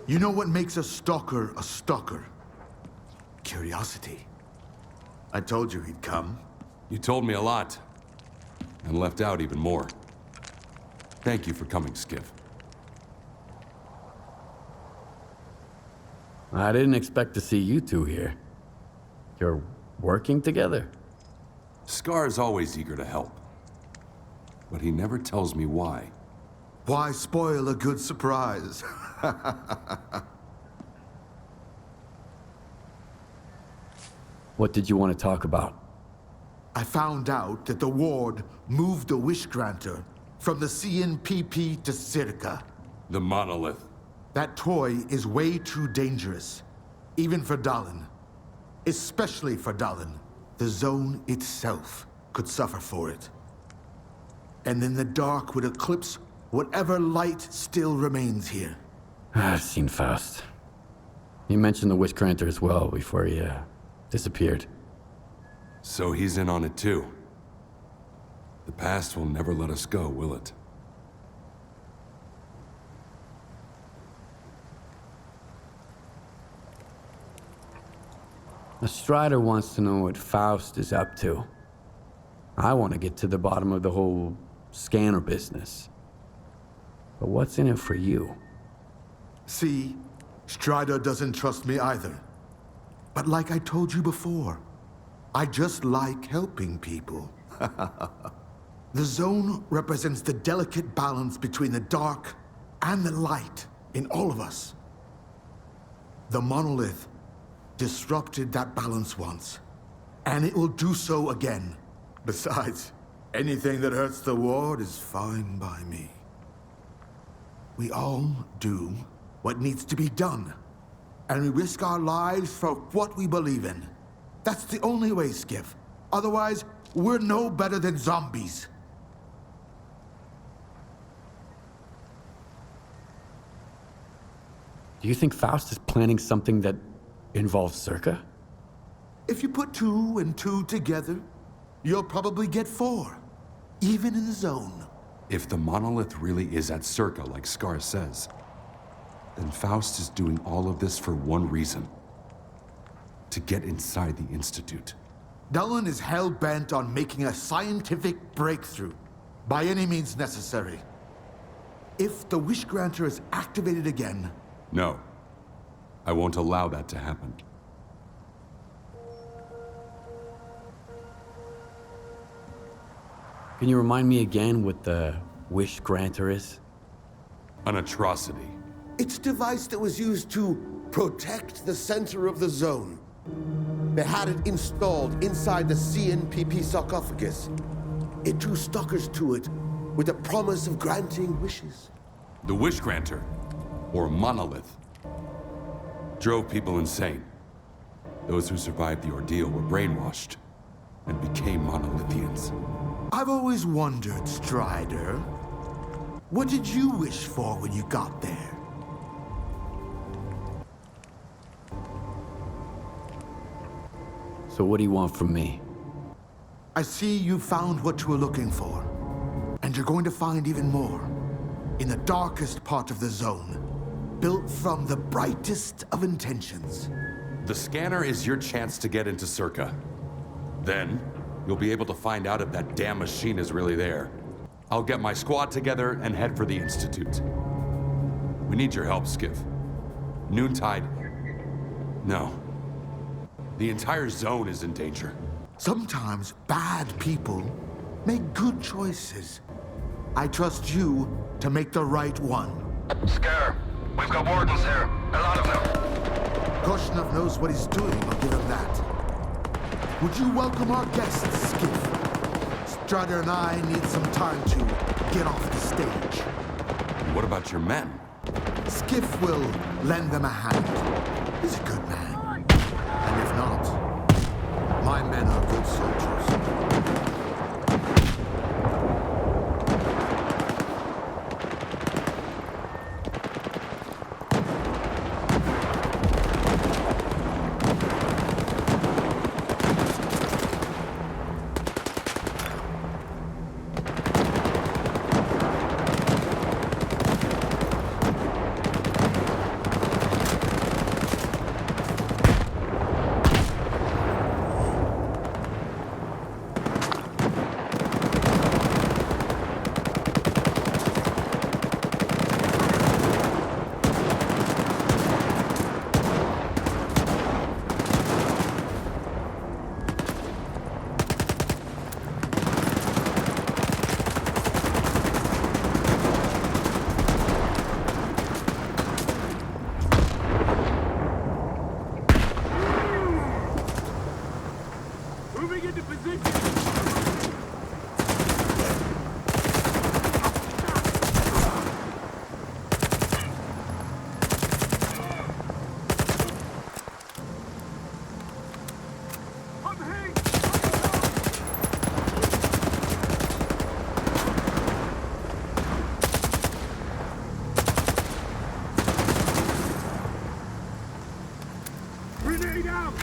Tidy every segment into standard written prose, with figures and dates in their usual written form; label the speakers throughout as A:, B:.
A: You know what makes a stalker a stalker? Curiosity. I told you he'd come.
B: You told me a lot, and left out even more. Thank you for coming, Skiff.
C: I didn't expect to see you two here. You're working together?
B: S.T.A.L.K.E.R is always eager to help, but he never tells me why.
A: Why spoil a good surprise?
C: What did you want to talk about?
A: I found out that the Ward moved the Wish Granter from the CNPP to S.T.A.L.K.E.R.
B: The monolith.
A: That toy is way too dangerous, even for Dallin. Especially for Dallin. The zone itself could suffer for it. And then the dark would eclipse whatever light still remains here.
C: I've seen Faust. He mentioned the Wish Granter as well before he, disappeared.
B: So he's in on it too. The past will never let us go, will it?
C: The Strider wants to know what Faust is up to. I want to get to the bottom of the whole scanner business. But what's in it for you?
A: See, Strider doesn't trust me either. But like I told you before, I just like helping people. The zone represents the delicate balance between the dark and the light in all of us. The monolith disrupted that balance once, and it will do so again. Besides, anything that hurts the Ward is fine by me. We all do what needs to be done, and we risk our lives for what we believe in. That's the only way, Skiff. Otherwise, we're no better than zombies.
C: Do you think Faust is planning something that involves S.T.A.L.K.E.R?
A: If you put 2 and 2 together, you'll probably get 4, even in the zone.
B: If the monolith really is at S.T.A.L.K.E.R like S.T.A.R says, then Faust is doing all of this for one reason. To get inside the Institute.
A: Dallin is hell-bent on making a scientific breakthrough, by any means necessary. If the Wish Granter is activated again...
B: No. I won't allow that to happen.
C: Can you remind me again what the Wish Granter is?
B: An atrocity.
D: It's a device that was used to protect the center of the zone. They had it installed inside the CNPP sarcophagus. It drew stalkers to it with the promise of granting wishes.
B: The Wish Granter, or monolith, drove people insane. Those who survived the ordeal were brainwashed and became monolithians.
A: I've always wondered, Strider, what did you wish for when you got there?
C: So what do you want from me?
A: I see you found what you were looking for. And you're going to find even more. In the darkest part of the zone. Built from the brightest of intentions.
B: The scanner is your chance to get into S.T.A.L.K.E.R. Then, you'll be able to find out if that damn machine is really there. I'll get my squad together and head for the Institute. We need your help, Skiff. Noontide... No. The entire zone is in danger.
A: Sometimes bad people make good choices. I trust you to make the right one.
E: S.T.A.L.K.E.R, we've got wardens here. A lot of them.
A: Korshunov knows what he's doing, I'll give him that. Would you welcome our guests, Skiff? Strider and I need some time to get off the stage.
B: What about your men?
A: Skiff will lend them a hand. He's a good man. And if not, my men are good soldiers.
F: Grenade out!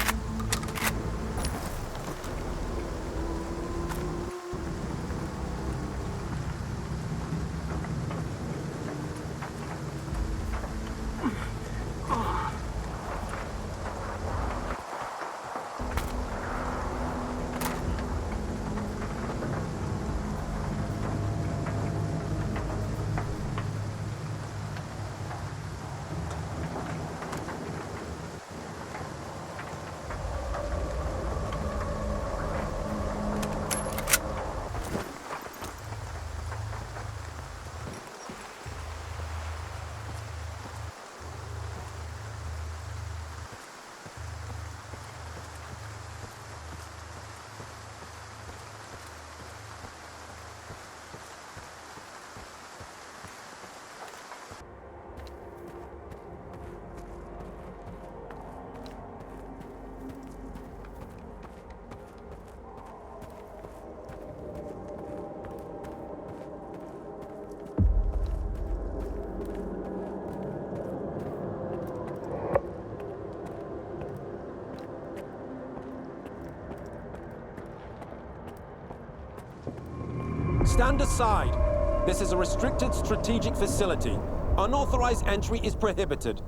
G: Stand aside. This is a restricted strategic facility. Unauthorized entry is prohibited.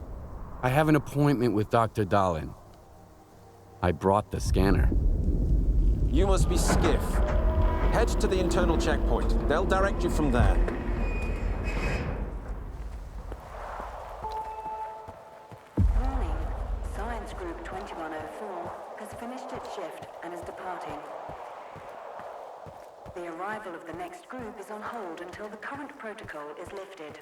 C: I have an appointment with Dr. Dahlin. I brought the scanner.
G: You must be Skiff. Head to the internal checkpoint. They'll direct you from there.
H: Warning. Science Group 2104 has finished its shift and is departing. The arrival of the next group is on hold until the current protocol is lifted.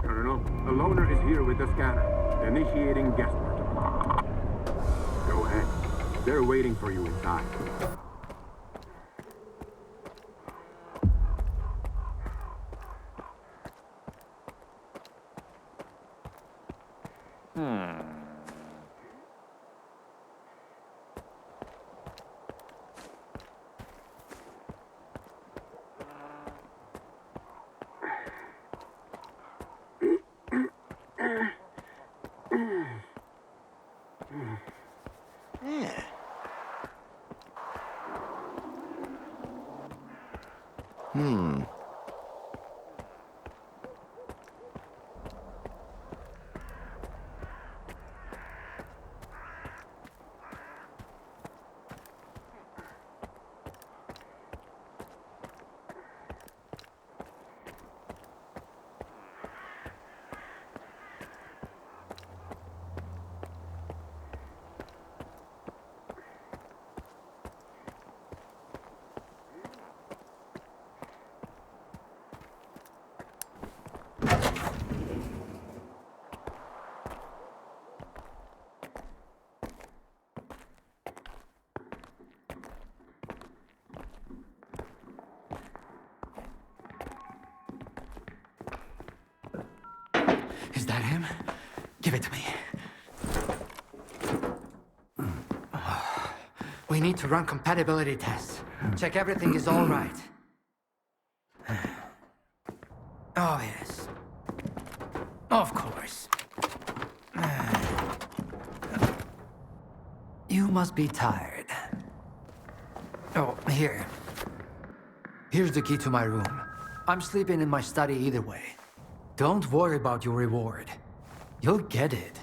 F: Colonel, the loner is here with the scanner. Initiating guest protocol. Go ahead. They're waiting for you inside.
I: Is that him? Give it to me. We need to run compatibility tests. Check everything is all right. Oh, yes. Of course. You must be tired. Oh, here. Here's the key to my room. I'm sleeping in my study either way. Don't worry about your reward. You'll get it.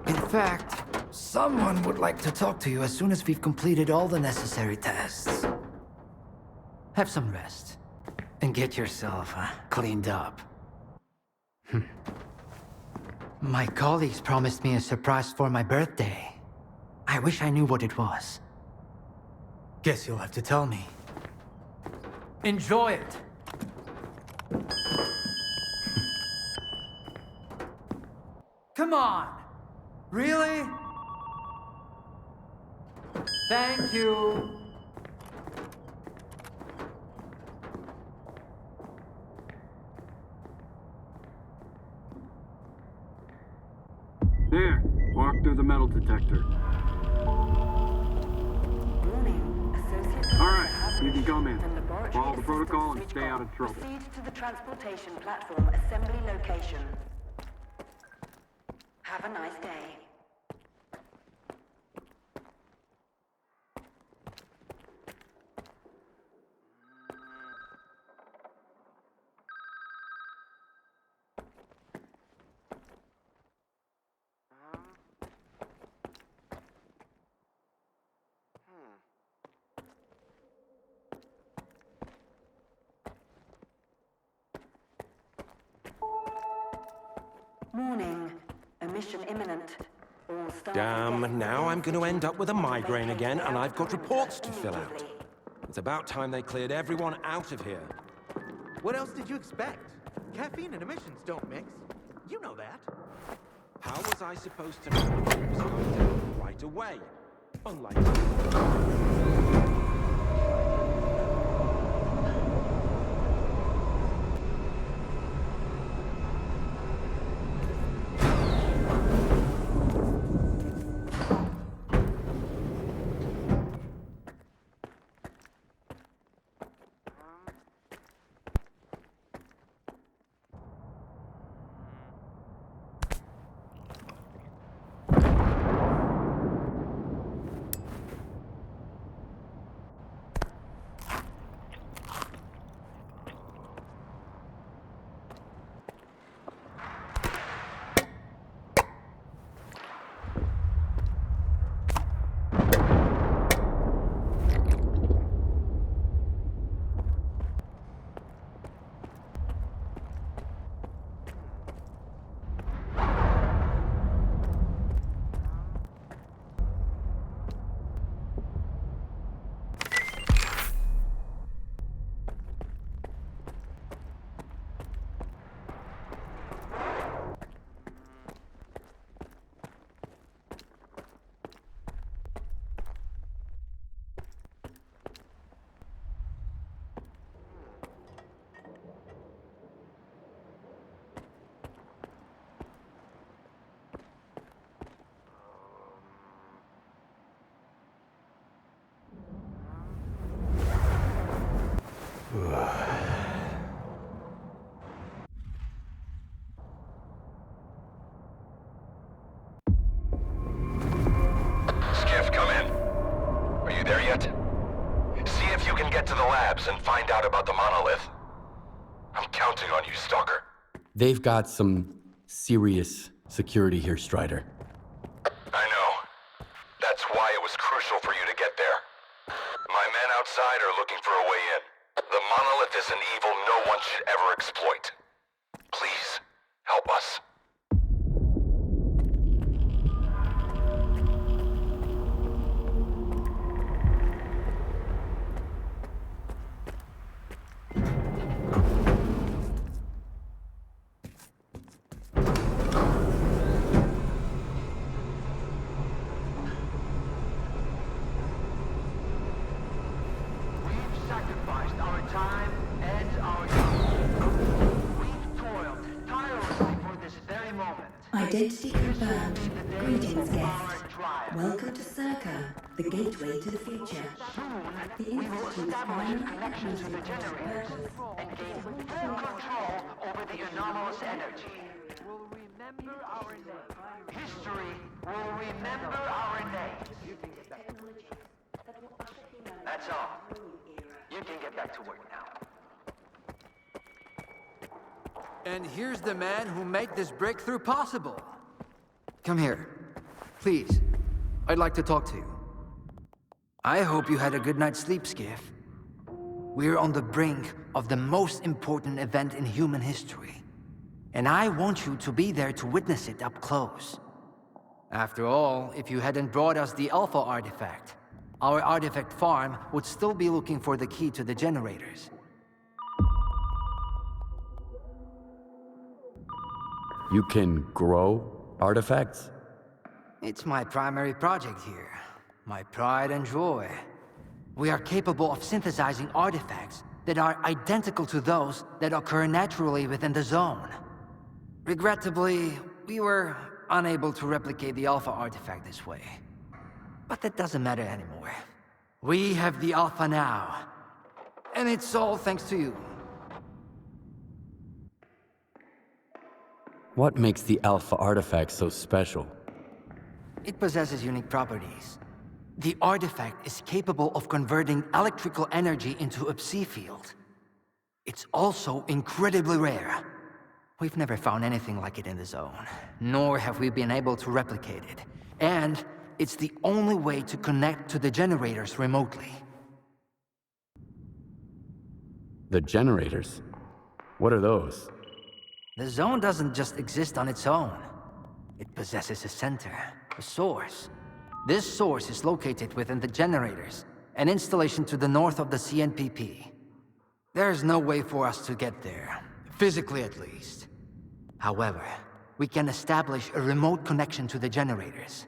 I: In fact, someone would like to talk to you as soon as we've completed all the necessary tests. Have some rest. And get yourself cleaned up. My colleagues promised me a surprise for my birthday. I wish I knew what it was. Guess you'll have to tell me. Enjoy it! Come on! Really? Thank you.
F: There, walk through the metal detector.
H: Warning. Associate
F: All right,
H: professor
F: you can come in.
H: and laboratory
F: Follow the
H: assistant
F: protocol and
H: switch
F: stay
H: on.
F: out of trouble.
H: Proceed to the transportation platform assembly location. Have a nice day. Warning. Emission imminent. All staff and guests
J: Now I'm going to end up with a migraine
H: vacate
J: again,
H: the
J: and
H: outer
J: I've got
H: perimeter
J: reports to fill out.
H: immediately.
J: It's about time they cleared everyone out of here.
K: What else did you expect? Caffeine and emissions don't mix. You know that.
J: How was I supposed to know it was going to happen right away? Unlike...
E: Skiff, come in. Are you there yet? See if you can get to the labs and find out about the monolith. I'm counting on you, Stalker.
C: They've got some serious security here, Strider.
E: I know. That's why it was crucial for you to get there. My men outside are looking for a way in. The monolith is an evil no one should ever exploit. Please, help us.
L: We've sacrificed our time and our youth. We've toiled tirelessly for this very moment.
H: Identity confirmed. Greetings, guests. Welcome to S.T.A.L.K.E.R, the gateway to the future. The Institute's primary
L: Connection to the generators and gain full control over the anomalous energy. We'll remember our name. History will remember our names. That's all. You can get back to work now.
I: And here's the man who made this breakthrough possible. Come here. Please. I'd like to talk to you. I hope you had a good night's sleep, Skiff. We're on the brink of the most important event in human history. And I want you to be there to witness it up close. After all, if you hadn't brought us the Alpha artifact, our artifact farm would still be looking for the key to the generators.
C: You can grow artifacts?
I: It's my primary project here. My pride and joy. We are capable of synthesizing artifacts that are identical to those that occur naturally within the zone. Regrettably, we were unable to replicate the Alpha artifact this way. But that doesn't matter anymore. We have the Alpha now. And it's all thanks to you.
C: What makes the Alpha artifact so special?
I: It possesses unique properties. The artifact is capable of converting electrical energy into a psi field. It's also incredibly rare. We've never found anything like it in the zone, nor have we been able to replicate it. And it's the only way to connect to the generators remotely.
C: The generators? What are those?
I: The zone doesn't just exist on its own. It possesses a center, a source. This source is located within the generators, an installation to the north of the CNPP. There's no way for us to get there, physically at least. However, we can establish a remote connection to the generators.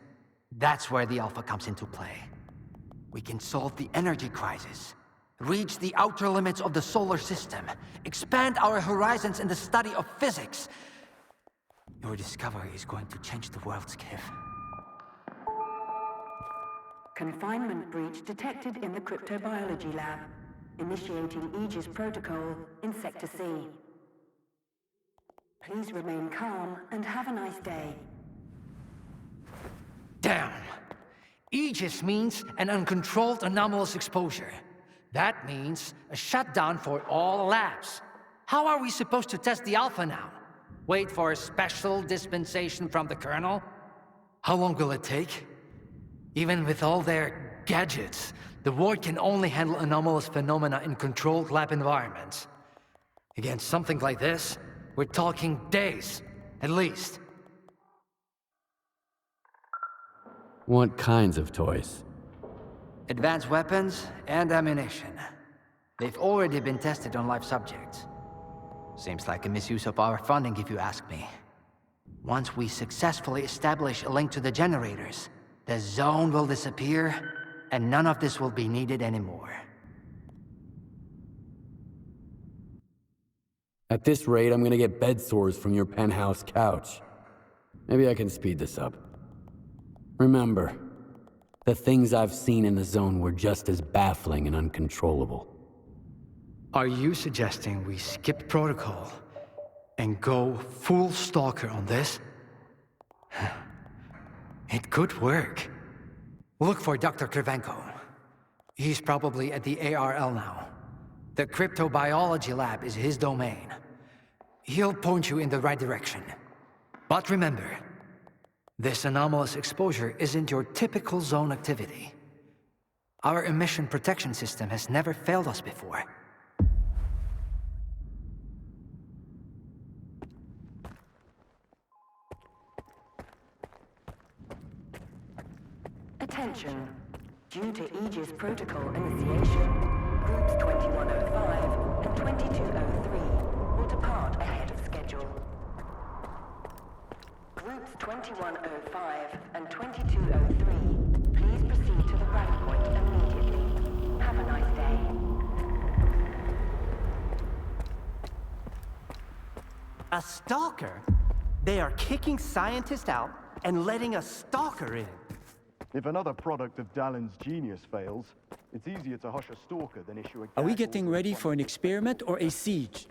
I: That's where the Alpha comes into play. We can solve the energy crisis, reach the outer limits of the solar system, expand our horizons in the study of physics. Your discovery is going to change the world, Skiff.
H: Confinement breach detected in the cryptobiology lab. Initiating Aegis protocol in Sector C. Please remain calm and have a nice day.
I: Damn! Aegis means an uncontrolled anomalous exposure. That means a shutdown for all labs. How are we supposed to test the Alpha now? Wait for a special dispensation from the Colonel? How long will it take? Even with all their gadgets, the ward can only handle anomalous phenomena in controlled lab environments. Against something like this, we're talking days, at least.
C: What kinds of toys?
I: Advanced weapons and ammunition. They've already been tested on live subjects. Seems like a misuse of our funding if you ask me. Once we successfully establish a link to the generators, the zone will disappear, and none of this will be needed anymore.
C: At this rate, I'm gonna get bed sores from your penthouse couch. Maybe I can speed this up. Remember, the things I've seen in the zone were just as baffling and uncontrollable.
I: Are you suggesting we skip protocol and go full stalker on this? It could work. Look for Dr. Krivenko. He's probably at the ARL now. The cryptobiology lab is his domain. He'll point you in the right direction. But remember, this anomalous exposure isn't your typical zone activity. Our emission protection system has never failed us before.
H: Attention. Due to Aegis protocol initiation, groups 2105 and 2203 will depart ahead of schedule. Groups 2105 and 2203, please proceed to the rally point immediately. Have a nice day.
K: A stalker? They are kicking scientists out and letting a stalker in.
M: If another product of Dallin's genius fails, it's easier to hush a stalker than issue a...
N: Are we getting ready for an experiment or a siege?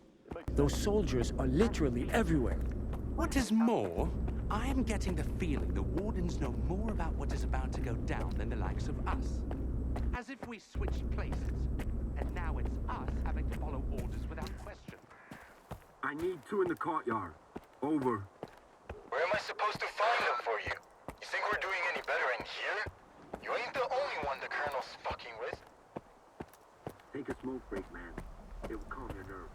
N: Those soldiers are literally everywhere.
J: What is more, I am getting the feeling the Wardens know more about what is about to go down than the likes of us. As if we switched places, and now it's us having to follow orders without question.
F: I need 2 in the courtyard. Over.
E: Where am I supposed to find them for you? You think we're doing any better in here? You ain't the only one the Colonel's fucking with.
F: Take a smoke break, man. It will calm your nerves.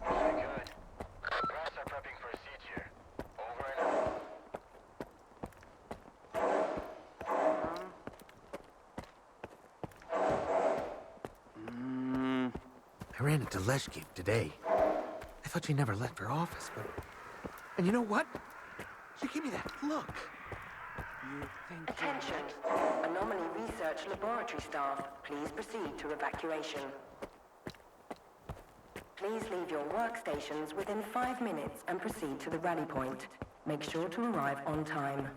E: Very good. Brass are prepping for a siege here. Over and out.
K: I ran into Leshkev today. I thought she never left her office, but... And you know what? She gave me that look.
H: Attention! Anomaly Research Laboratory staff, please proceed to evacuation. Please leave your workstations within 5 minutes and proceed to the rally point. Make sure to arrive on time.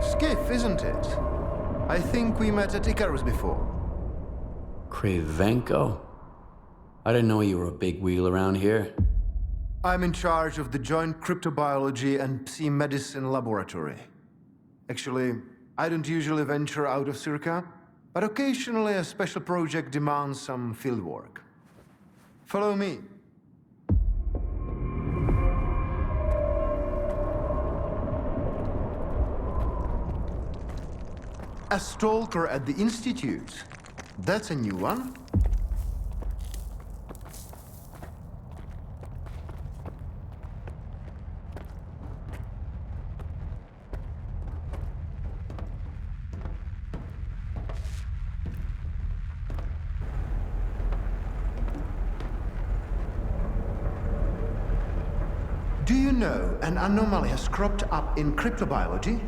O: Skiff, isn't it? I think we met at Icarus before.
C: Cravenko? I didn't know you were a big wheel around here.
O: I'm in charge of the Joint Cryptobiology and Psi-Medicine Laboratory. Actually, I don't usually venture out of Circa, but occasionally a special project demands some fieldwork. Follow me. A stalker at the Institute. That's a new one. Do you know an anomaly has cropped up in cryptobiology?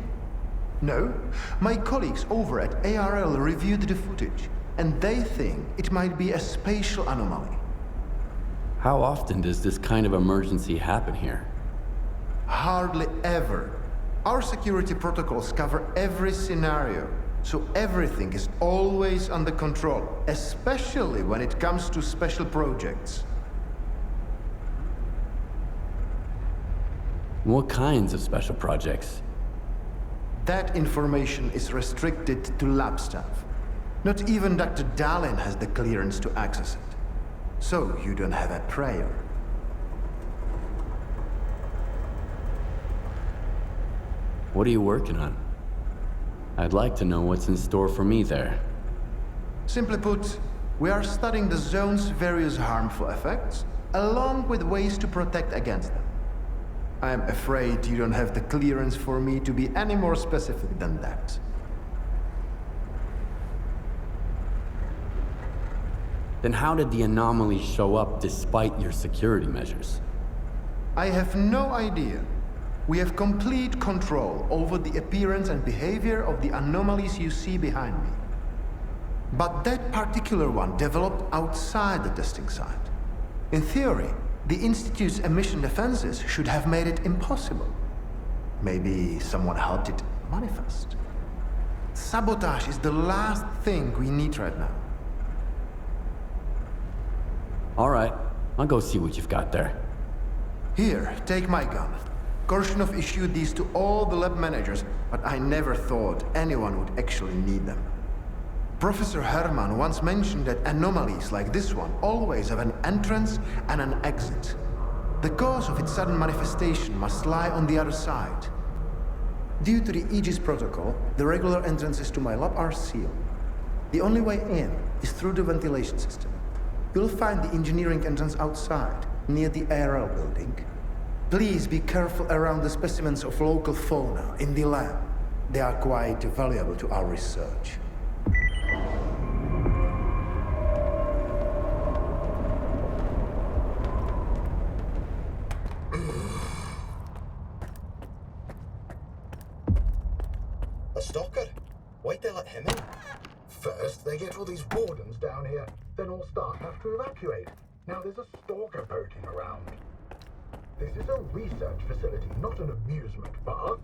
O: No? My colleagues over at ARL reviewed the footage, and they think it might be a spatial anomaly.
C: How often does this kind of emergency happen here?
O: Hardly ever. Our security protocols cover every scenario, so everything is always under control, especially when it comes to special projects.
C: What kinds of special projects?
O: That information is restricted to lab staff. Not even Dr. Dallin has the clearance to access it. So you don't have a prayer.
C: What are you working on? I'd like to know what's in store for me there.
O: Simply put, we are studying the zone's various harmful effects, along with ways to protect against them. I'm afraid you don't have the clearance for me to be any more specific than that.
C: Then how did the anomaly show up despite your security measures?
O: I have no idea. We have complete control over the appearance and behavior of the anomalies you see behind me. But that particular one developed outside the testing site. In theory, the Institute's emission defenses should have made it impossible. Maybe someone helped it manifest. Sabotage is the last thing we need right now.
C: All right, I'll go see what you've got there.
O: Here, take my gun. Korshunov issued these to all the lab managers, but I never thought anyone would actually need them. Professor Herman once mentioned that anomalies like this one always have an entrance and an exit. The cause of its sudden manifestation must lie on the other side. Due to the Aegis protocol, the regular entrances to my lab are sealed. The only way in is through the ventilation system. You'll find the engineering entrance outside, near the ARL building. Please be careful around the specimens of local fauna in the lab. They are quite valuable to our research.
A: A stalker? Why'd they let him in? First, they get all these wardens down here, then all staff have to evacuate. Now there's a stalker poking around. This is a research facility, not an amusement park.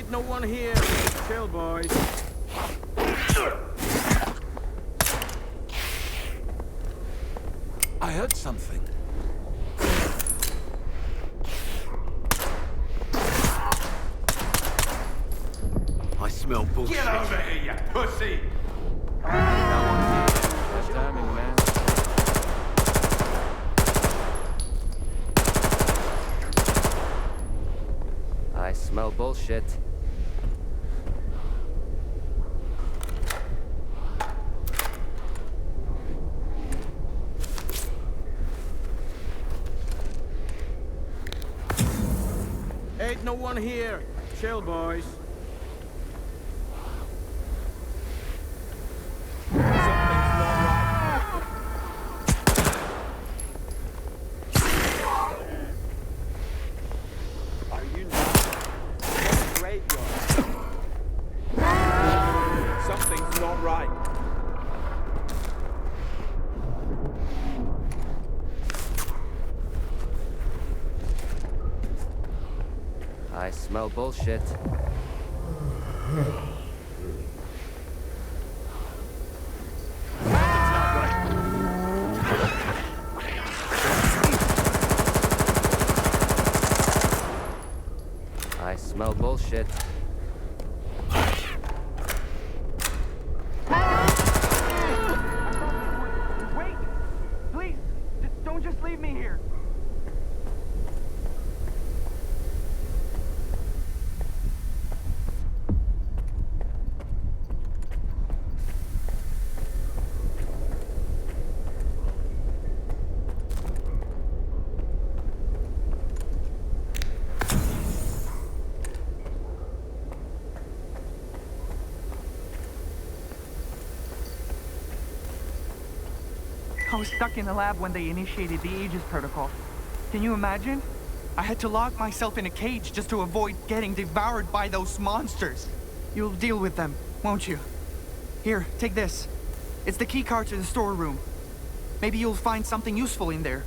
F: Ain't no one here. Chill, boys.
P: I heard something. I smell bullshit.
F: Get over here, you pussy! That's timing, man.
Q: I smell bullshit.
F: Ain't no one here. Chill, boys. Something's not right.
Q: I smell bullshit. I smell bullshit.
K: Wait! Please! Don't just leave me here! I was stuck in the lab when they initiated the Aegis protocol. Can you imagine? I had to lock myself in a cage just to avoid getting devoured by those monsters. You'll deal with them, won't you? Here, take this. It's the key card to the storeroom. Maybe you'll find something useful in there.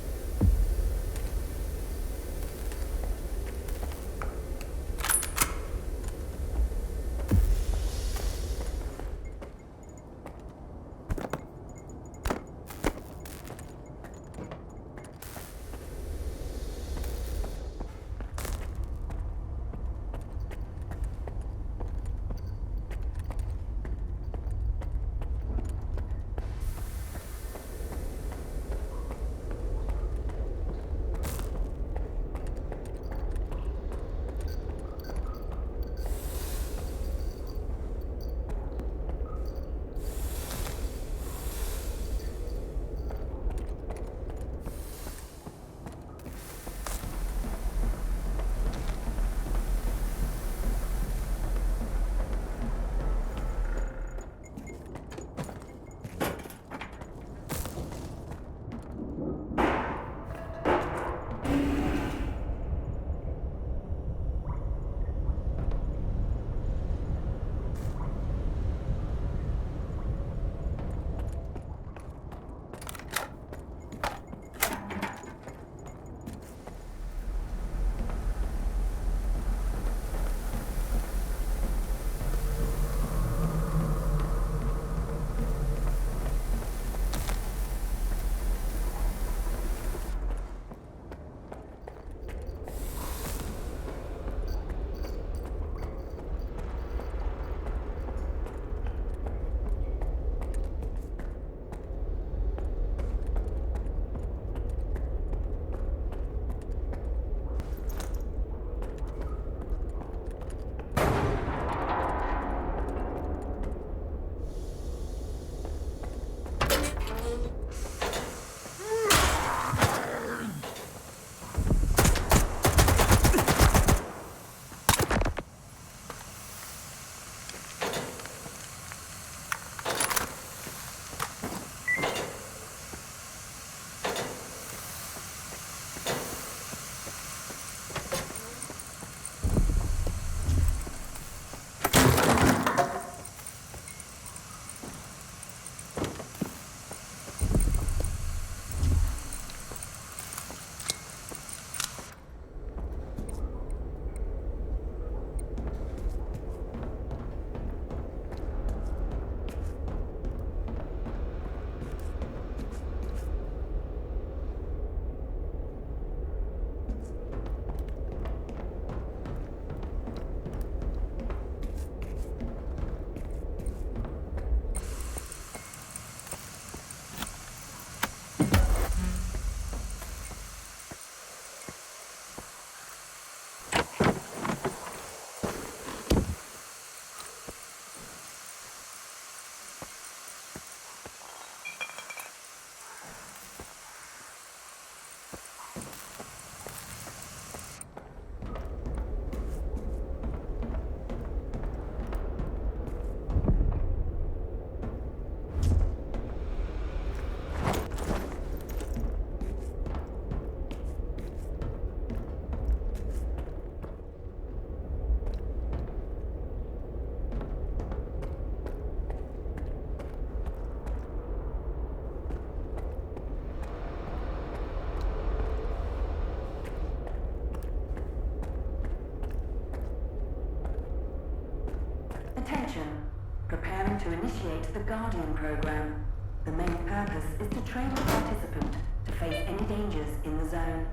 H: Preparing to initiate the Guardian program. The main purpose is to train the participant to face any dangers in the zone.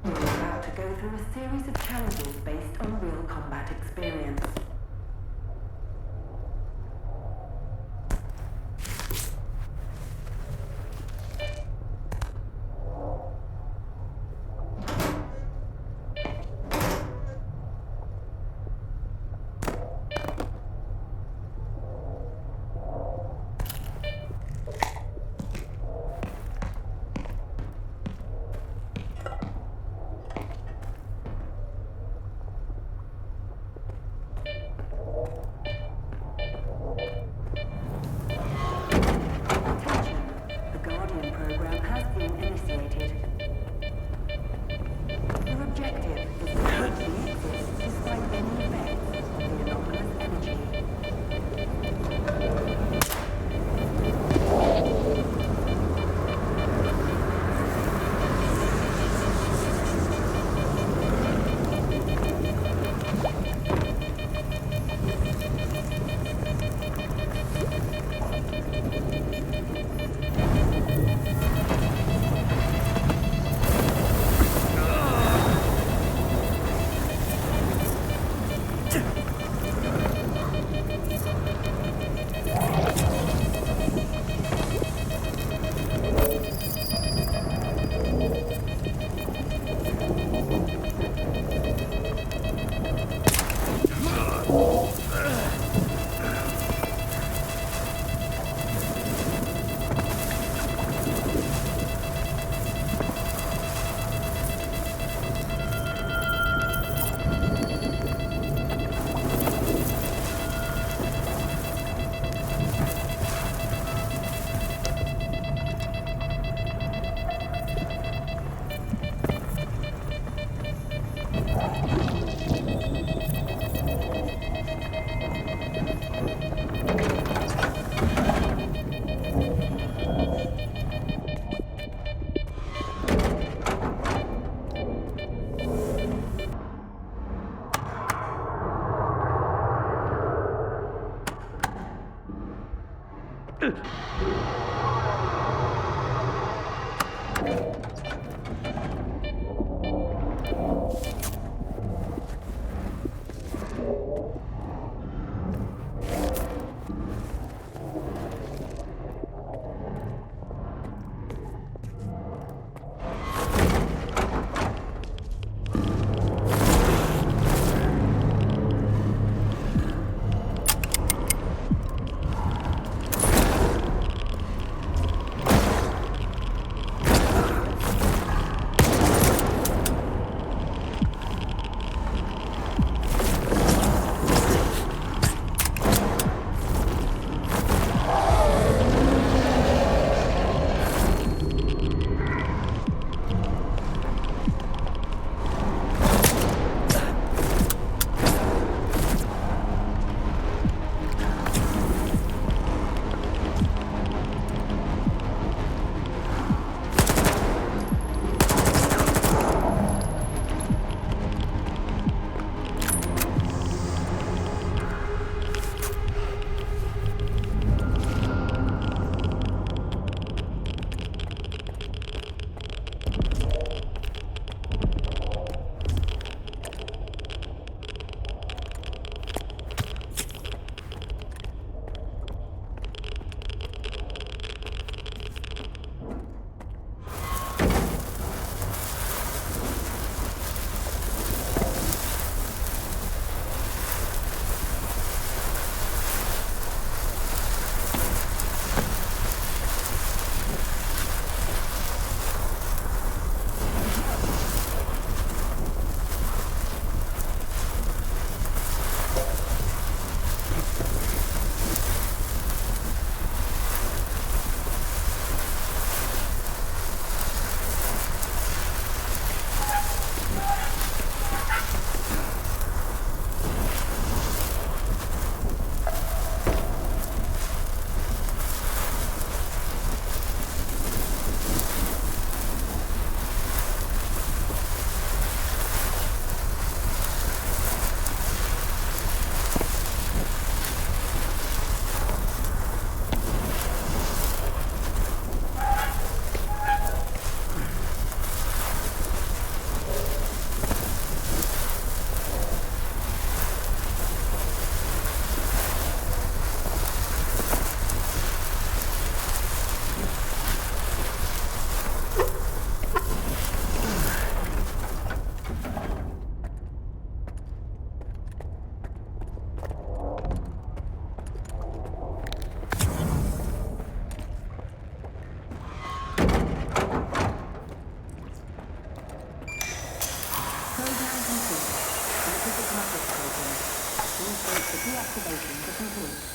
H: You're about to go through a series of challenges based on real combat experience. Activating the complete.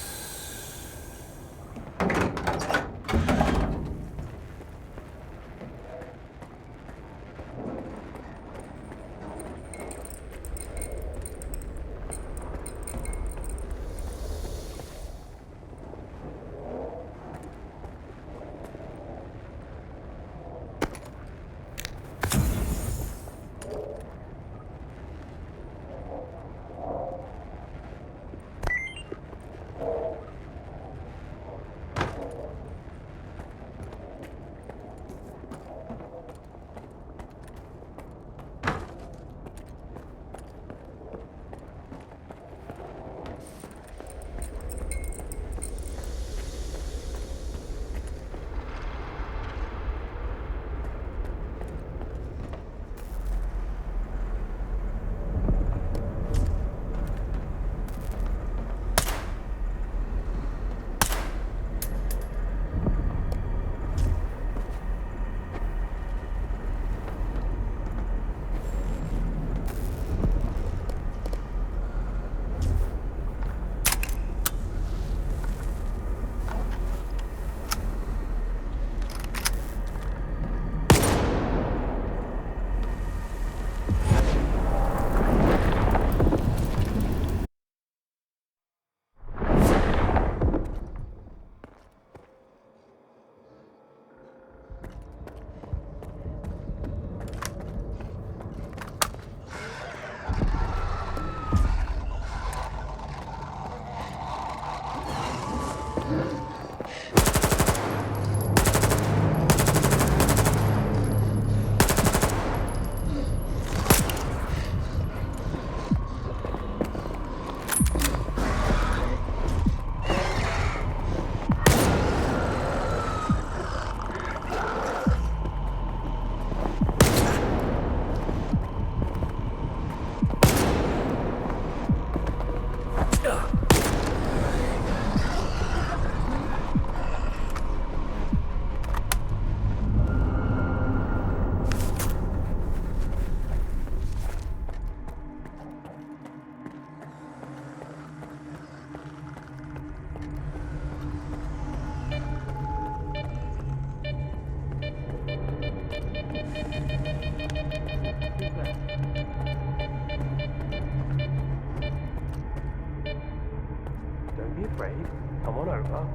F: Come on over.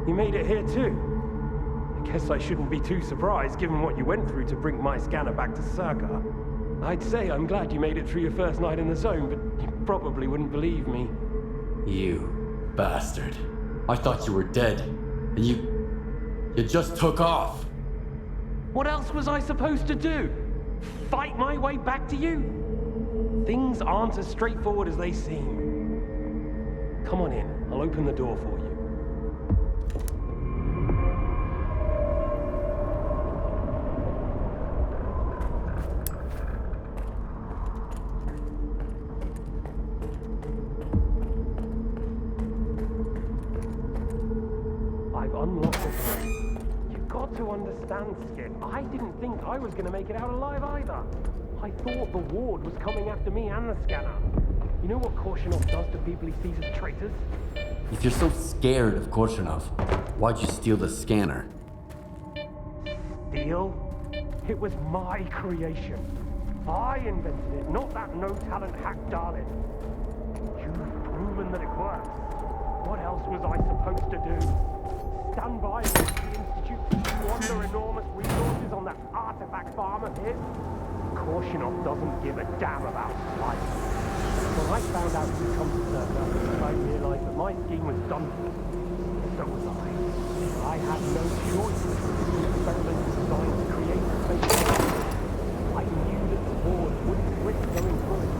F: You made it here too. I guess I shouldn't be too surprised given what you went through to bring my scanner back to S.T.A.L.K.E.R. I'd say I'm glad you made it through your first night in the zone, but you probably wouldn't believe me.
C: You bastard. I thought you were dead, and you just took off.
F: What else was I supposed to do? Fight my way back to you? Things aren't as straightforward as they seem. Come on in, I'll open the door for you. Unlock the door. You've got to understand, Skip. I didn't think I was going to make it out alive either. I thought the ward was coming after me and the scanner. You know what Korshunov does to people he sees as traitors?
C: If you're so scared of Korshunov, why'd you steal the scanner?
F: Steal? It was my creation. I invented it, not that no-talent hack darling. You've proven that it works. What else was I supposed to do? Stand by and watch the Institute squander enormous resources on that artifact farm of his? Korshunov doesn't give a damn about life. When I found out he'd come to S.T.A.L.K.E.R, I realized that my scheme was done for. So was I. I had no choice. The experiment was designed to create a spaceship. I knew that the board wouldn't risk going through it.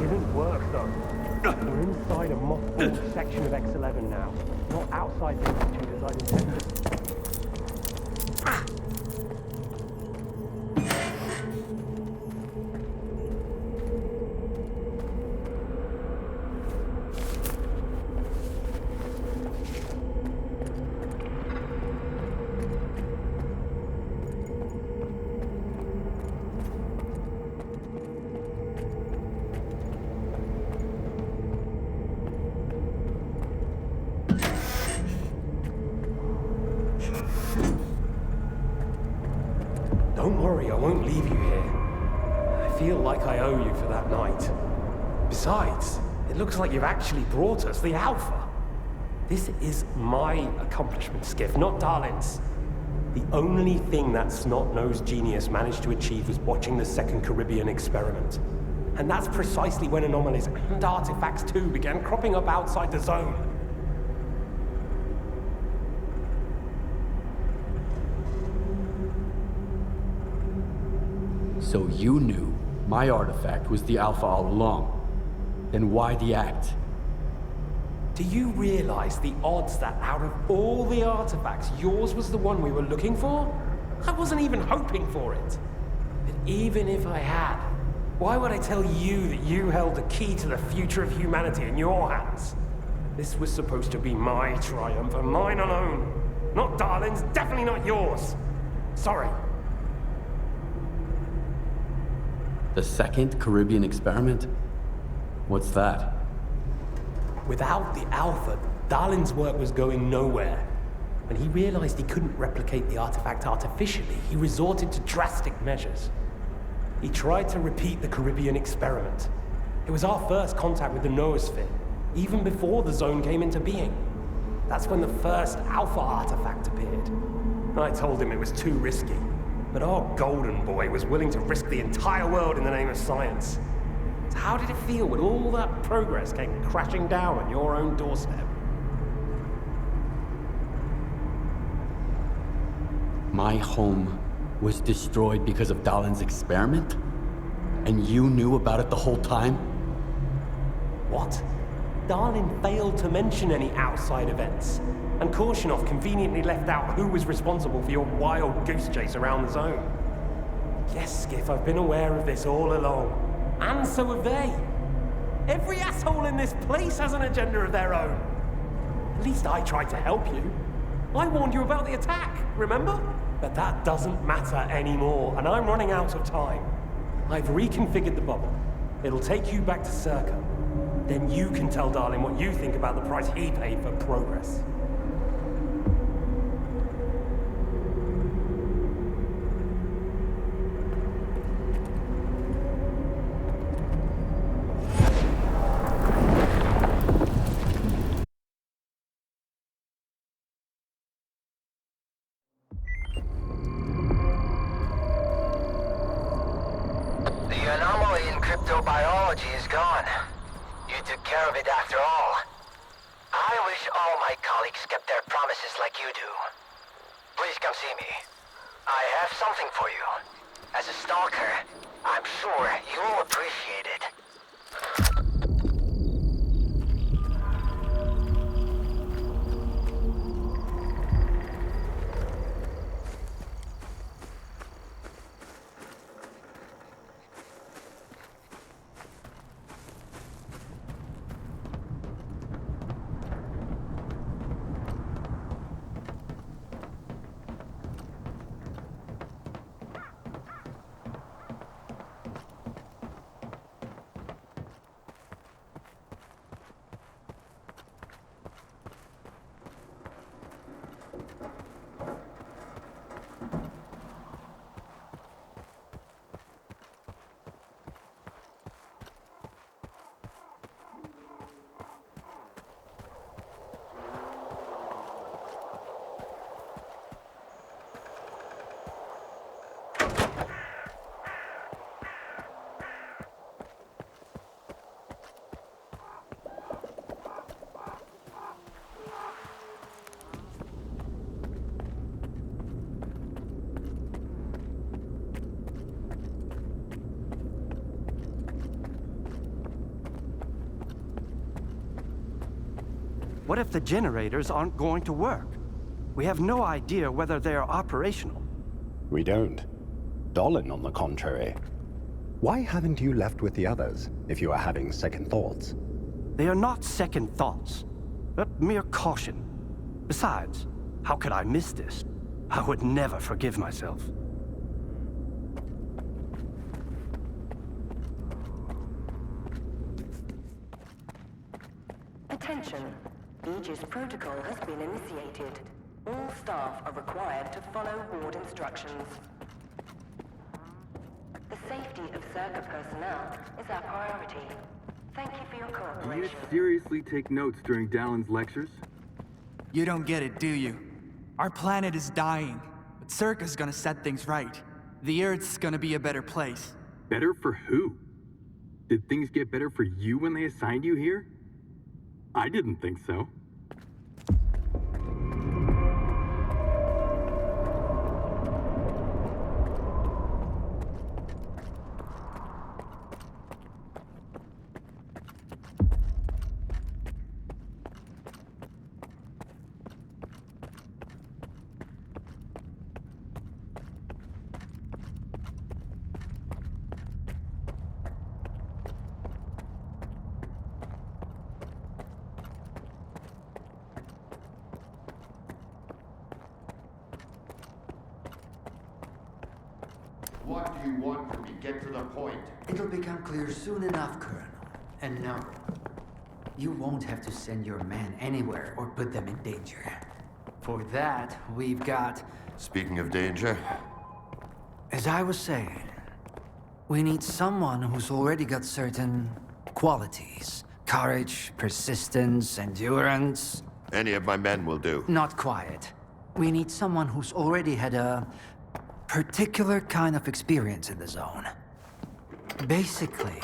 F: It didn't work, though. We're inside a mothballed section of X-11 now, not outside the Institute as I'd intended. Don't worry, I won't leave you here. I feel like I owe you for that night. Besides, it looks like you've actually brought us the Alpha. This is my accomplishment, Skiff, not Darlin's. The only thing that snot-nosed genius managed to achieve was watching the second Caribbean experiment. And that's precisely when anomalies and artifacts too began cropping up outside the zone.
C: So you knew my artifact was the Alpha all along. Then why the act?
F: Do you realize the odds that out of all the artifacts, yours was the one we were looking for? I wasn't even hoping for it. But even if I had, why would I tell you that you held the key to the future of humanity in your hands? This was supposed to be my triumph and mine alone. Not Darlin's, definitely not yours. Sorry.
C: The second Caribbean experiment? What's that?
F: Without the Alpha, Darlin's work was going nowhere. When he realized he couldn't replicate the artifact artificially, he resorted to drastic measures. He tried to repeat the Caribbean experiment. It was our first contact with the noosphere, even before the zone came into being. That's when the first Alpha artifact appeared. I told him it was too risky, but our golden boy was willing to risk the entire world in the name of science. So how did it feel when all that progress came crashing down on your own doorstep?
C: My home was destroyed because of Darlin's experiment? And you knew about it the whole time?
F: What? Darlin failed to mention any outside events, and Korshunov conveniently left out who was responsible for your wild goose chase around the zone. Yes, Skiff, I've been aware of this all along. And so have they. Every asshole in this place has an agenda of their own. At least I tried to help you. I warned you about the attack, remember? But that doesn't matter anymore, and I'm running out of time. I've reconfigured the bubble. It'll take you back to S.T.A.L.K.E.R. Then you can tell Darlin what you think about the price he paid for progress.
L: The anomaly in cryptobiology is gone. You took care of it after all. I wish all my colleagues kept their promises like you do. Please come see me. I have something for you. As a stalker, I'm sure you'll appreciate it.
F: What if the generators aren't going to work? We have no idea whether they are operational.
R: We don't. Dolan, on the contrary. Why haven't you left with the others, if you are having second thoughts?
F: They are not second thoughts, but mere caution. Besides, how could I miss this? I would never forgive myself.
H: Attention. Aegis protocol has been initiated. All staff are required to follow ward instructions. The safety of S.T.A.L.K.E.R personnel is our priority. Thank you for your
S: Do
H: cooperation.
S: you seriously take notes during Dallin's lectures?
K: You don't get it, do you? Our planet is dying, but S.T.A.L.K.E.R's gonna set things right. The Earth's gonna be a better place.
S: Better for who? Did things get better for you when they assigned you here? I didn't think so.
D: What do you want from me? Get to the point.
I: It'll become clear soon enough, Colonel. And no, you won't have to send your men anywhere or put them in danger. For that, we've got...
D: Speaking of danger...
I: As I was saying, we need someone who's already got certain qualities. Courage, persistence, endurance.
D: Any of my men will do.
I: Not quiet. We need someone who's already had a particular kind of experience in the zone. Basically,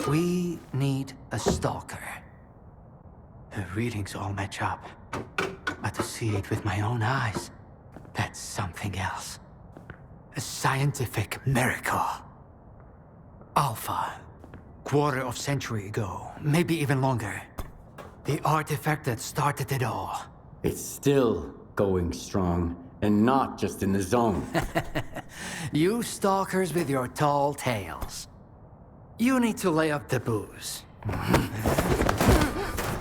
I: we need a stalker. The readings all match up. But to see it with my own eyes, that's something else. A scientific miracle. Alpha. Quarter of century ago, maybe even longer. The artifact that started it all.
C: It's still going strong, and not just in the zone.
I: You stalkers with your tall tales. You need to lay up the booze.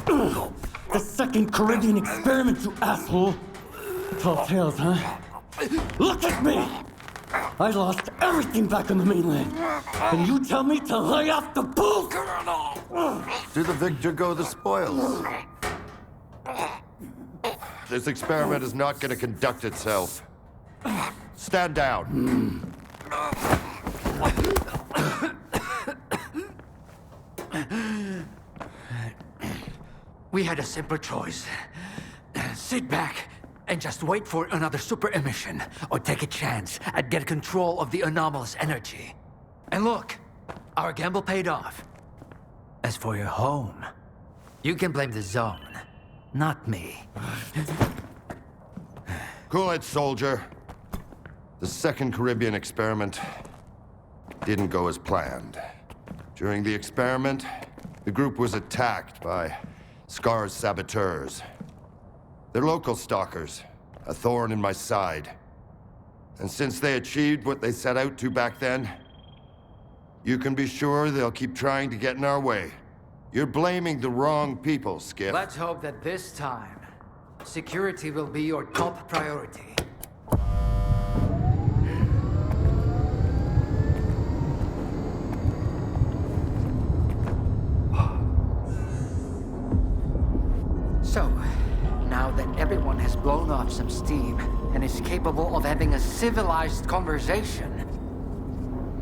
C: The second Caribbean experiment, you asshole! Tall tales, huh? Look at me! I lost everything back on the mainland. And you tell me to lay off the booze?
D: To the victor go the spoils. This experiment is not going to conduct itself. Stand down.
I: We had a simple choice. Sit back and just wait for another super emission, or take a chance at getting control of the anomalous energy. And look, our gamble paid off. As for your home, you can blame the zone, not me.
D: Cool it, soldier. The second Caribbean experiment didn't go as planned. During the experiment, the group was attacked by S.T.A.L.K.E.R's saboteurs. They're local stalkers, a thorn in my side. And since they achieved what they set out to back then, you can be sure they'll keep trying to get in our way. You're blaming the wrong people, Skip.
I: Let's hope that this time, security will be your top priority. So, now that everyone has blown off some steam and is capable of having a civilized conversation,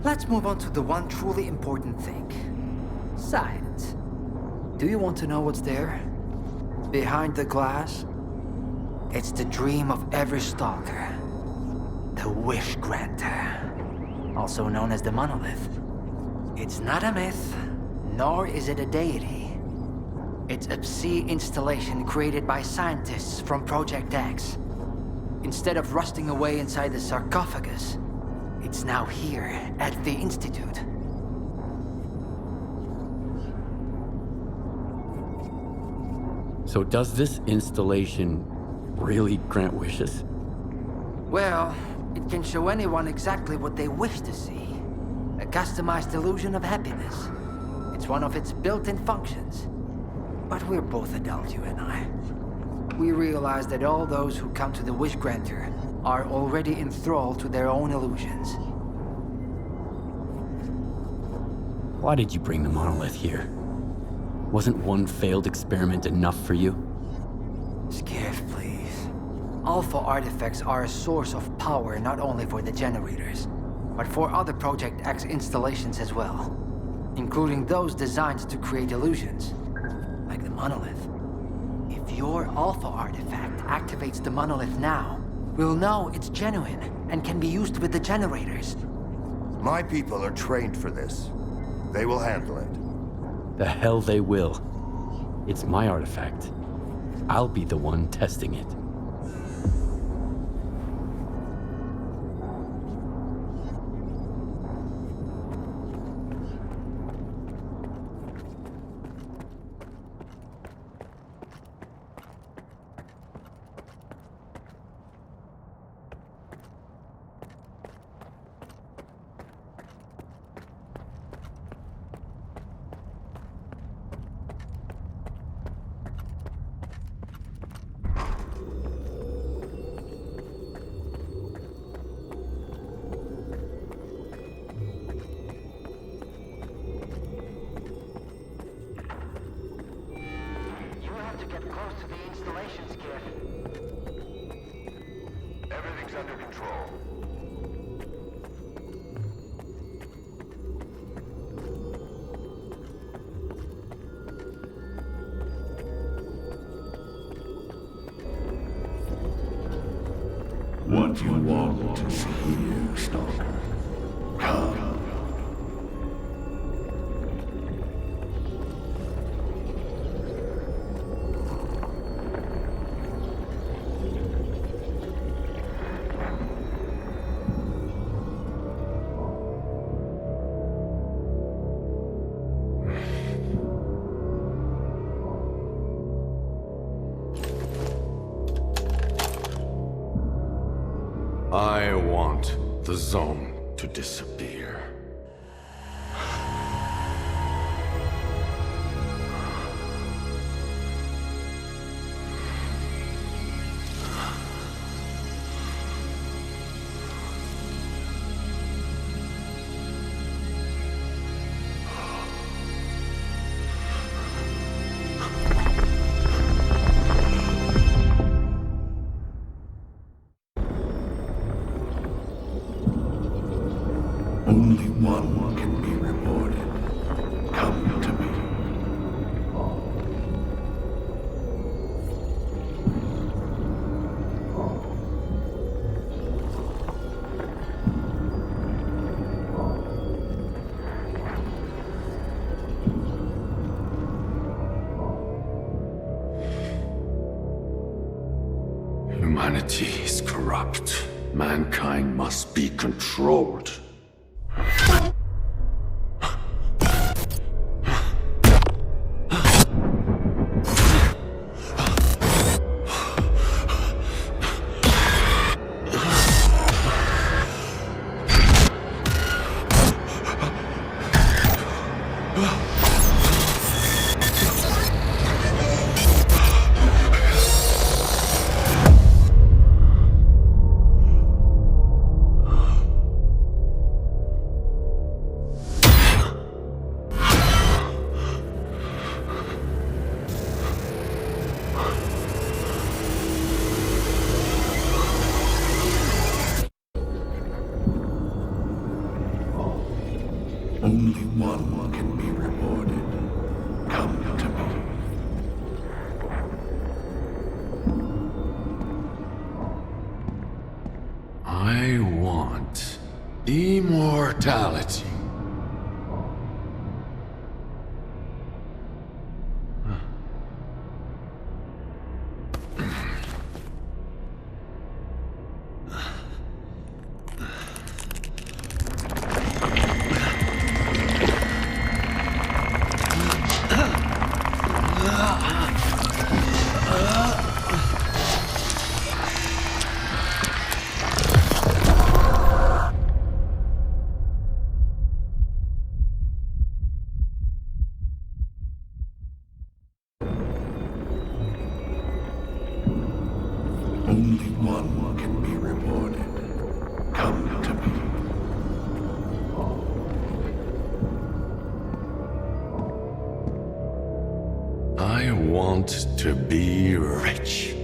I: let's move on to the one truly important thing. Science. Do you want to know what's there? Behind the glass? It's the dream of every stalker. The wish granter. Also known as the monolith. It's not a myth, nor is it a deity. It's a sea installation created by scientists from Project X. Instead of rusting away inside the sarcophagus, it's now here at the Institute.
C: So does this installation really grant wishes?
I: Well, it can show anyone exactly what they wish to see. A customized illusion of happiness. It's one of its built-in functions. But we're both adults, you and I. We realize that all those who come to the Wish Granter are already enthralled to their own illusions.
C: Why did you bring the monolith here? Wasn't one failed experiment enough for you?
I: Skiff, please. Alpha artifacts are a source of power not only for the generators, but for other Project X installations as well, including those designed to create illusions, like the monolith. If your Alpha artifact activates the monolith now, we'll know it's genuine and can be used with the generators.
E: My people are trained for this. They will handle it.
C: The hell they will. It's my artifact. I'll be the one testing it.
E: Everything's under control.
A: What you want to see here, Stalker. Come.
T: I want the zone to disappear.
A: Only one can be rewarded. Come to me.
T: Humanity is corrupt. Mankind must be controlled.
A: Only one can be rewarded. Come to me.
T: I want immortality. one can be rewarded. Come to me. I want to be rich.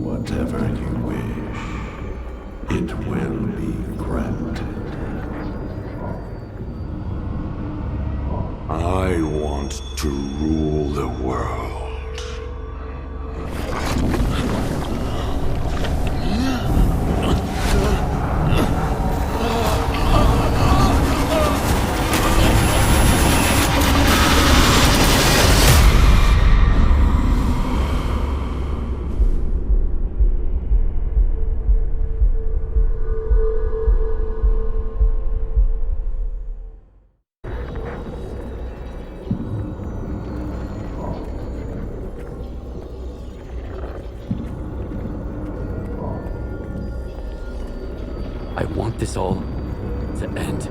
T: Whatever you wish, it will be granted. I want to rule the world.
C: I want this all to end.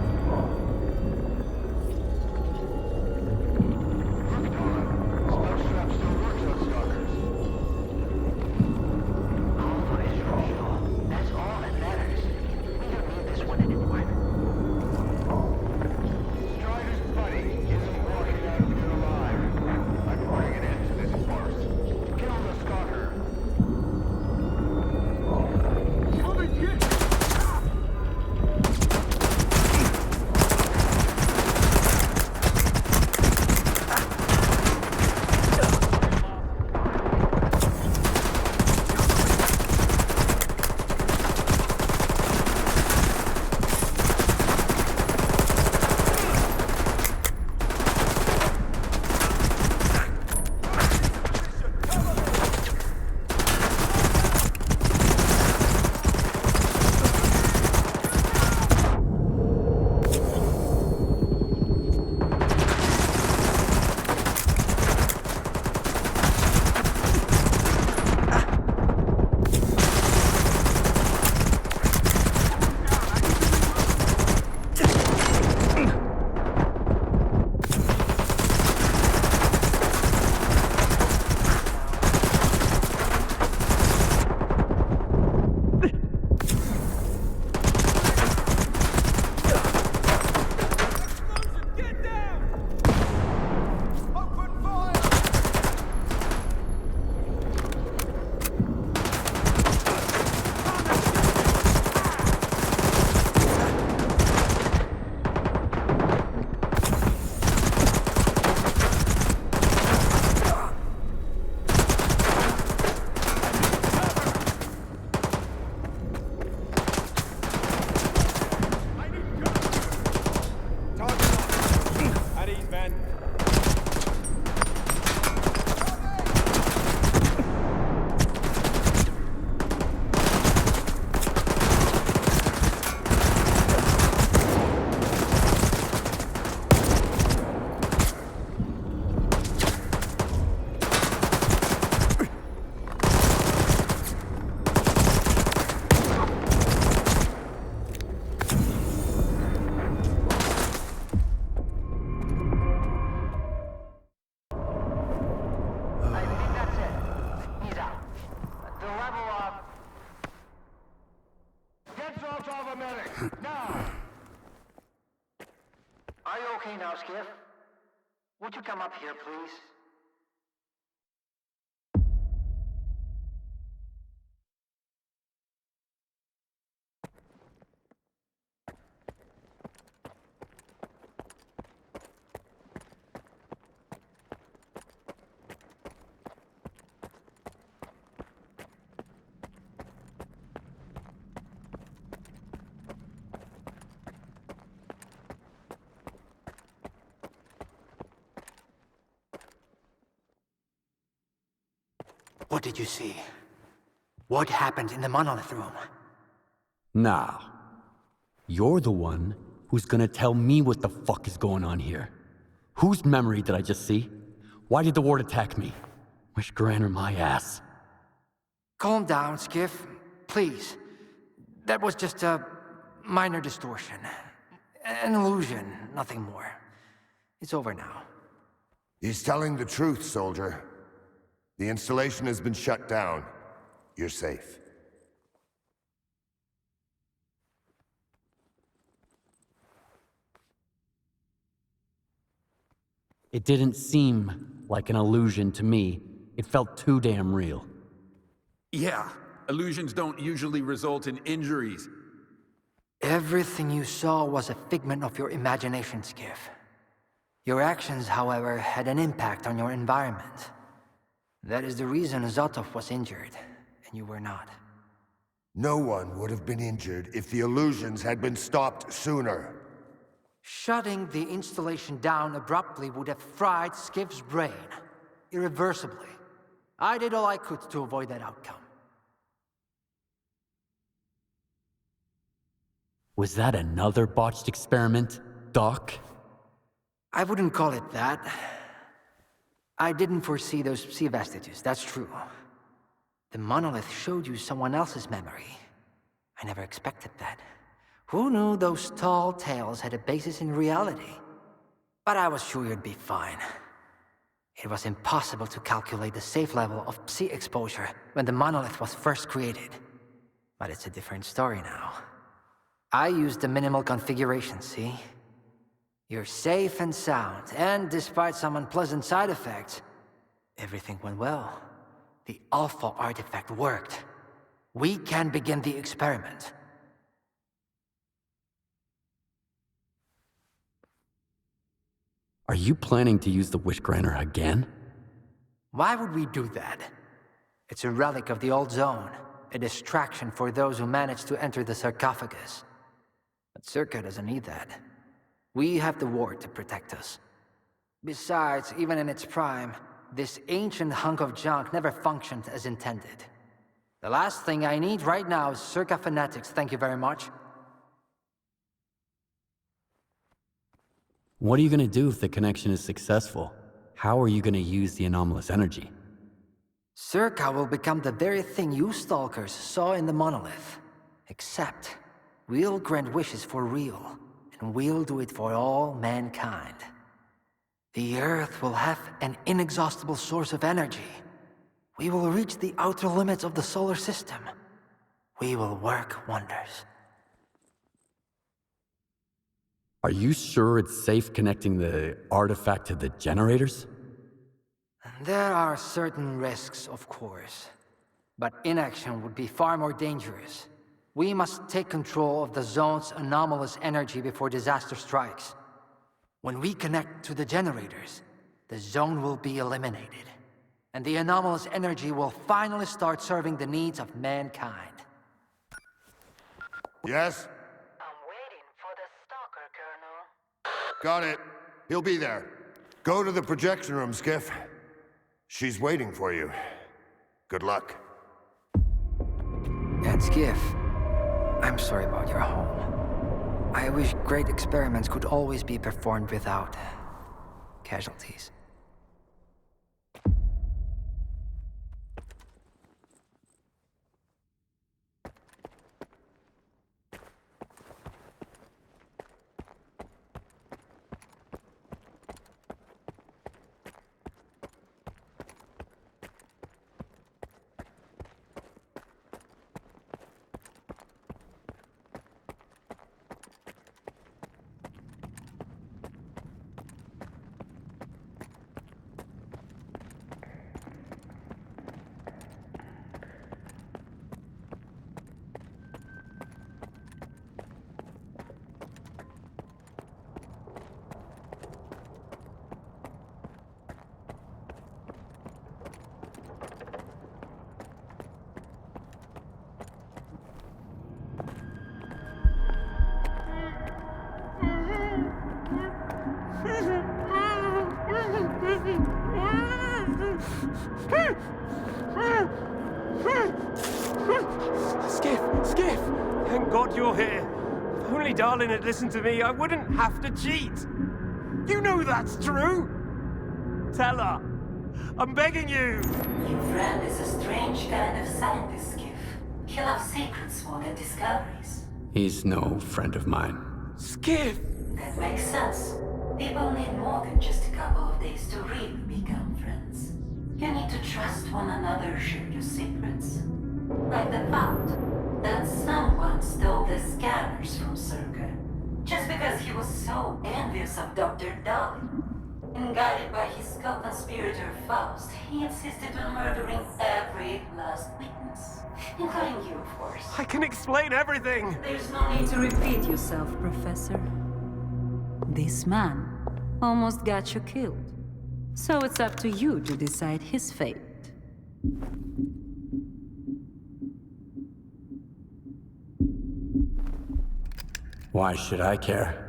L: Are you okay now, Skiff? Would you come up here, please?
I: What did you see? What happened in the monolith room?
C: Now, you're the one who's gonna tell me what the fuck is going on here. Whose memory did I just see? Why did the ward attack me? Wish Granner my ass.
I: Calm down, Skiff. Please. That was just a minor distortion. An illusion, nothing more. It's over now.
D: He's telling the truth, soldier. The installation has been shut down. You're safe.
C: It didn't seem like an illusion to me. It felt too damn real.
U: Yeah, illusions don't usually result in injuries.
I: Everything you saw was a figment of your imagination, Skiff. Your actions, however, had an impact on your environment. That is the reason Zotov was injured, and you were not.
D: No one would have been injured if the illusions had been stopped sooner.
I: Shutting the installation down abruptly would have fried Skiff's brain. Irreversibly. I did all I could to avoid that outcome.
C: Was that another botched experiment, Doc?
I: I wouldn't call it that. I didn't foresee those sea vestiges, that's true. The monolith showed you someone else's memory. I never expected that. Who knew those tall tales had a basis in reality? But I was sure you'd be fine. It was impossible to calculate the safe level of psi exposure when the monolith was first created. But it's a different story now. I used the minimal configuration, see? You're safe and sound, and despite some unpleasant side effects, everything went well. The Alpha artifact worked. We can begin the experiment.
C: Are you planning to use the Wish Granter again?
I: Why would we do that? It's a relic of the old zone, a distraction for those who managed to enter the sarcophagus. But S.T.A.L.K.E.R doesn't need that. We have the ward to protect us. Besides, even in its prime, this ancient hunk of junk never functioned as intended. The last thing I need right now is S.T.A.L.K.E.R fanatics, thank you very much.
C: What are you gonna do if the connection is successful? How are you gonna use the anomalous energy?
I: S.T.A.L.K.E.R will become the very thing you stalkers saw in the monolith. Except, we'll grant wishes for real, and we'll do it for all mankind. The Earth will have an inexhaustible source of energy. We will reach the outer limits of the solar system. We will work wonders.
C: Are you sure it's safe connecting the artifact to the generators?
I: There are certain risks, of course. But inaction would be far more dangerous. We must take control of the zone's anomalous energy before disaster strikes. When we connect to the generators, the zone will be eliminated. And the anomalous energy will finally start serving the needs of mankind.
D: Yes?
L: I'm waiting for the stalker, Colonel.
D: Got it. He'll be there. Go to the projection room, Skiff. She's waiting for you. Good luck.
I: And Skiff, I'm sorry about your home. I wish great experiments could always be performed without casualties.
F: Skiff! Skiff! Thank God you're here. If only Darlin had listened to me, I wouldn't have to cheat. You know that's true! Tell her. I'm begging you!
H: Your friend is a strange kind of scientist, Skiff. He loves secrets more than discoveries.
C: He's no friend of mine.
F: Skiff!
H: That makes sense. People need more than just a couple of days to really become friends. You need to trust one another, share your secrets. Like the fact that someone stole the scanners from S.T.A.L.K.E.R. just because he was so envious of Dr. Darlin. And guided by his co-conspirator Faust, he insisted on murdering every last witness. Including you, of course.
F: I can explain everything!
H: There's no need to repeat yourself, Professor. This man almost got you killed. So it's up to you to decide his fate.
C: Why should I care?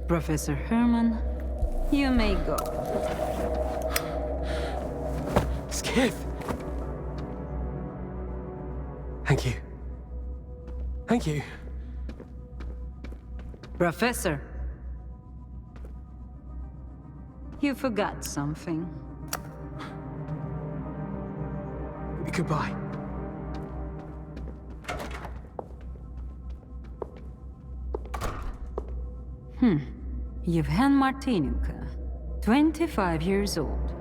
H: Professor Herman, you may go.
F: Skiff! Thank you. Thank you.
H: Professor, you forgot something.
F: Goodbye.
H: Yevhen Martinenko, 25 years old.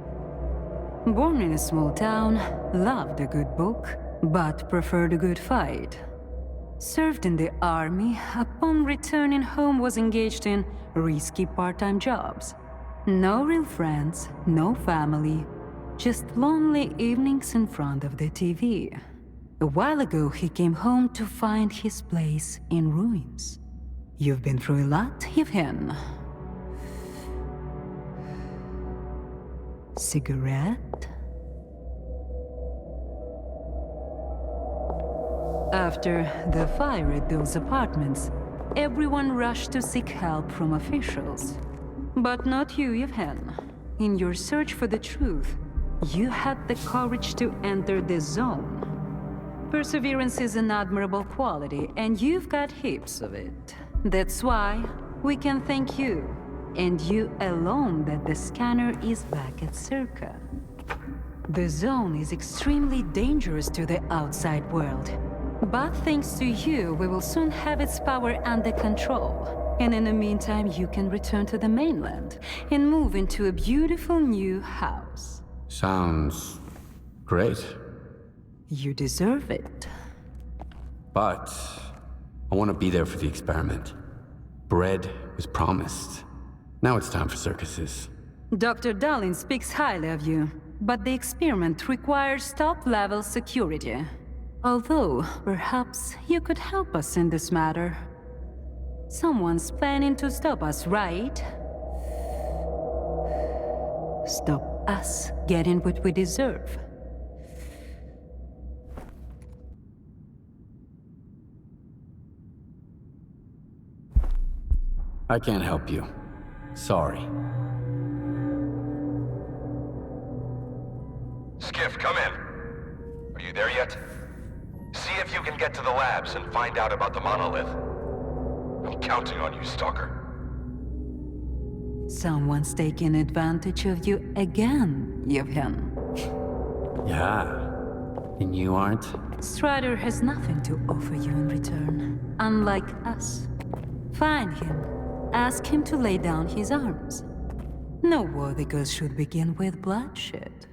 H: Born in a small town, loved a good book, but preferred a good fight. Served in the army, upon returning home was engaged in risky part-time jobs. No real friends, no family, just lonely evenings in front of the TV. A while ago, he came home to find his place in ruins. You've been through a lot, Yevhen. Cigarette? After the fire at those apartments, everyone rushed to seek help from officials. But not you, Yevhen. In your search for the truth, you had the courage to enter the zone. Perseverance is an admirable quality, and you've got heaps of it. That's why we can thank you, and you alone, that the scanner is back at S.T.A.L.K.E.R. The zone is extremely dangerous to the outside world. But thanks to you, we will soon have its power under control. And in the meantime, you can return to the mainland and move into a beautiful new house.
C: Sounds great.
H: You deserve it.
C: But I want to be there for the experiment. Bread was promised. Now it's time for circuses.
H: Dr. Darlin speaks highly of you, but the experiment requires top-level security. Although, perhaps you could help us in this matter. Someone's planning to stop us, right? Stop us getting what we deserve.
C: I can't help you. Sorry.
E: Skiff, come in. Are you there yet? See if you can get to the labs and find out about the monolith. I'm counting on you, Stalker.
H: Someone's taking advantage of you again, Yevhen.
C: Yeah. And you aren't?
H: Strider has nothing to offer you in return, unlike us. Find him. Ask him to lay down his arms. No war that goes should begin with bloodshed.